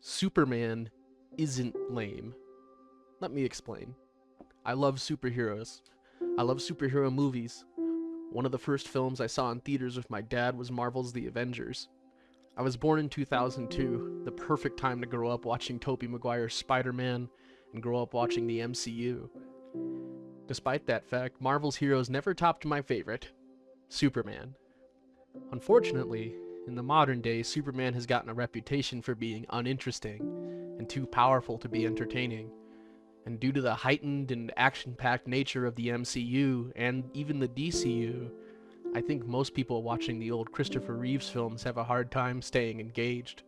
Superman isn't lame. Let me explain. I love superheroes. I love superhero movies. One of the first films I saw in theaters with my dad was Marvel's The Avengers. I was born in 2002, the perfect time to grow up watching Tobey Maguire's Spider-Man and grow up watching the MCU. Despite that fact, Marvel's heroes never topped my favorite, Superman. Unfortunately, in the modern day, Superman has gotten a reputation for being uninteresting and too powerful to be entertaining. And due to the heightened and action-packed nature of the MCU and even the DCU, I think most people watching the old Christopher Reeves films have a hard time staying engaged.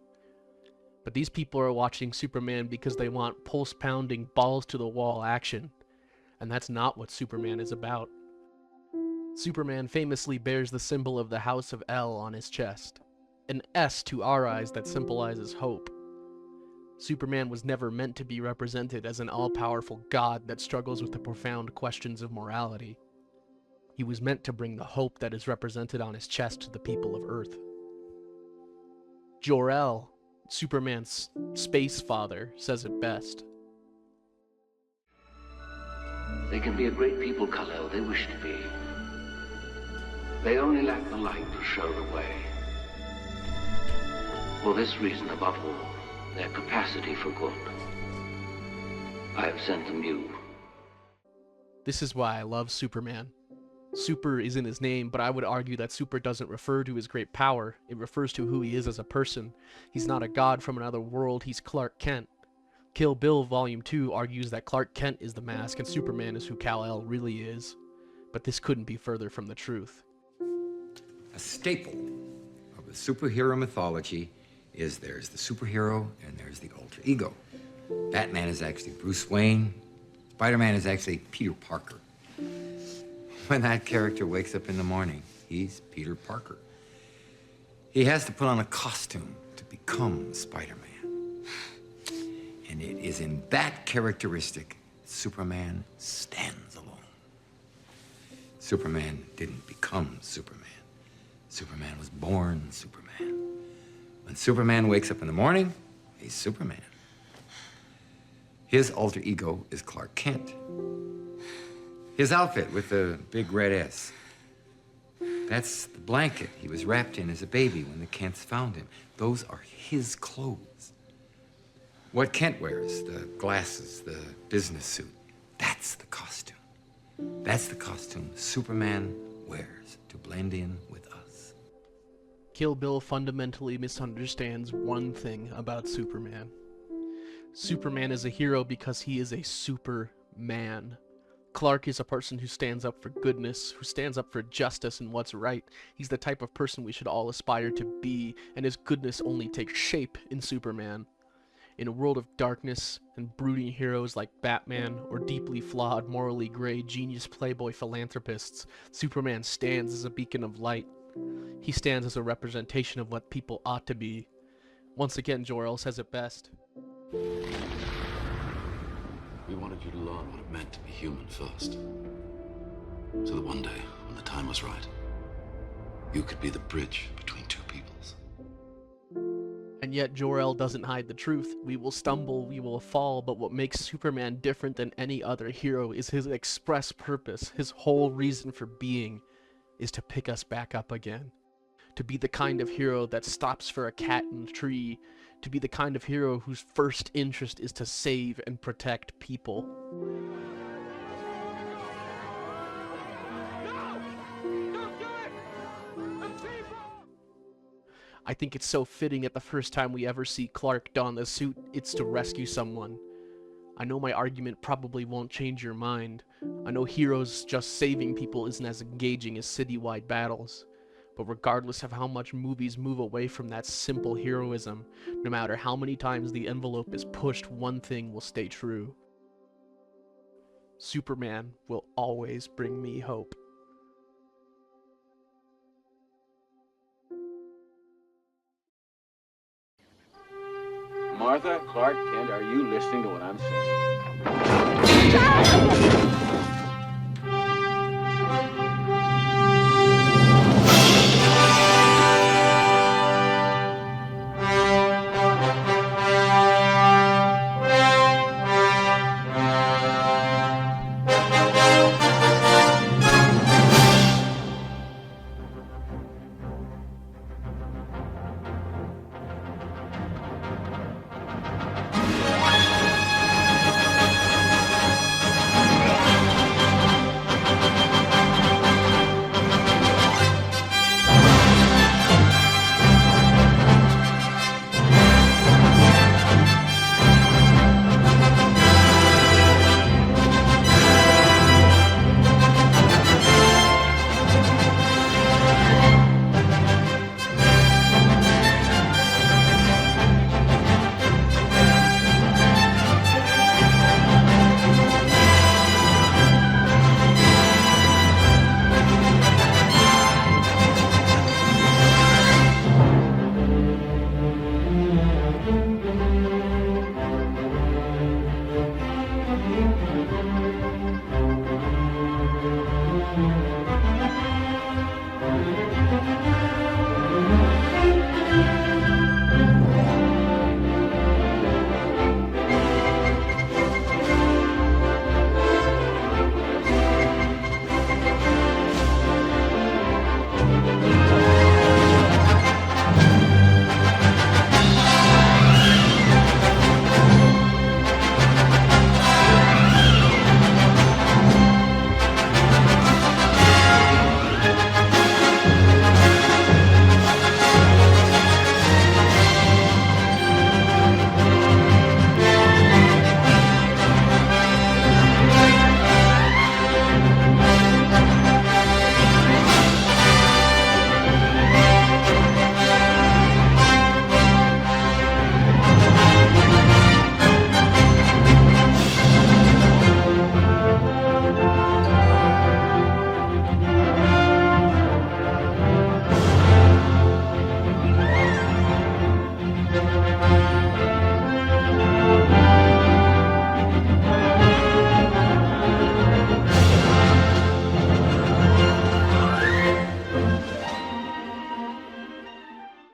But these people are watching Superman because they want pulse-pounding, balls-to-the-wall action, and that's not what Superman is about. Superman famously bears the symbol of the House of El on his chest, an S to our eyes that symbolizes hope. Superman was never meant to be represented as an all-powerful god that struggles with the profound questions of morality. He was meant to bring the hope that is represented on his chest to the people of Earth. Jor-El, Superman's space father, says it best. They can be a great people, Kal-El. They wish to be. They only lack the light to show the way. For this reason, above all, their capacity for good, I have sent them you. This is why I love Superman. Super is in his name, but I would argue that super doesn't refer to his great power. It refers to who he is as a person. He's not a god from another world, he's Clark Kent. Kill Bill Volume 2 argues that Clark Kent is the mask and Superman is who Kal-El really is. But this couldn't be further from the truth. A staple of the superhero mythology is there's the superhero and there's the alter ego. Batman is actually Bruce Wayne. Spider-Man is actually Peter Parker. When that character wakes up in the morning, he's Peter Parker. He has to put on a costume to become Spider-Man. And it is in that characteristic Superman stands alone. Superman didn't become Superman. Superman was born Superman. When Superman wakes up in the morning, he's Superman. His alter ego is Clark Kent. His outfit with the big red S. That's the blanket he was wrapped in as a baby when the Kents found him. Those are his clothes. What Kent wears, the glasses, the business suit, that's the costume. That's the costume Superman wears to blend in with us. Kill Bill fundamentally misunderstands one thing about Superman. Superman is a hero because he is a superman. Clark is a person who stands up for goodness, who stands up for justice and what's right. He's the type of person we should all aspire to be, and his goodness only takes shape in Superman. In a world of darkness and brooding heroes like Batman or deeply flawed, morally gray, genius playboy philanthropists, Superman stands as a beacon of light. He stands as a representation of what people ought to be. Once again, Jor-El says it best. We wanted you to learn what it meant to be human first. So that one day, when the time was right, you could be the bridge between two peoples. And yet Jor-El doesn't hide the truth. We will stumble, we will fall, but what makes Superman different than any other hero is his express purpose. His whole reason for being is to pick us back up again. To be the kind of hero that stops for a cat in a tree. To be the kind of hero whose first interest is to save and protect people. I think it's so fitting that the first time we ever see Clark don the suit, it's to rescue someone. I know my argument probably won't change your mind. I know heroes just saving people isn't as engaging as citywide battles. But regardless of how much movies move away from that simple heroism, no matter how many times the envelope is pushed, one thing will stay true. Superman will always bring me hope. Martha, Clark Kent, are you listening to what I'm saying?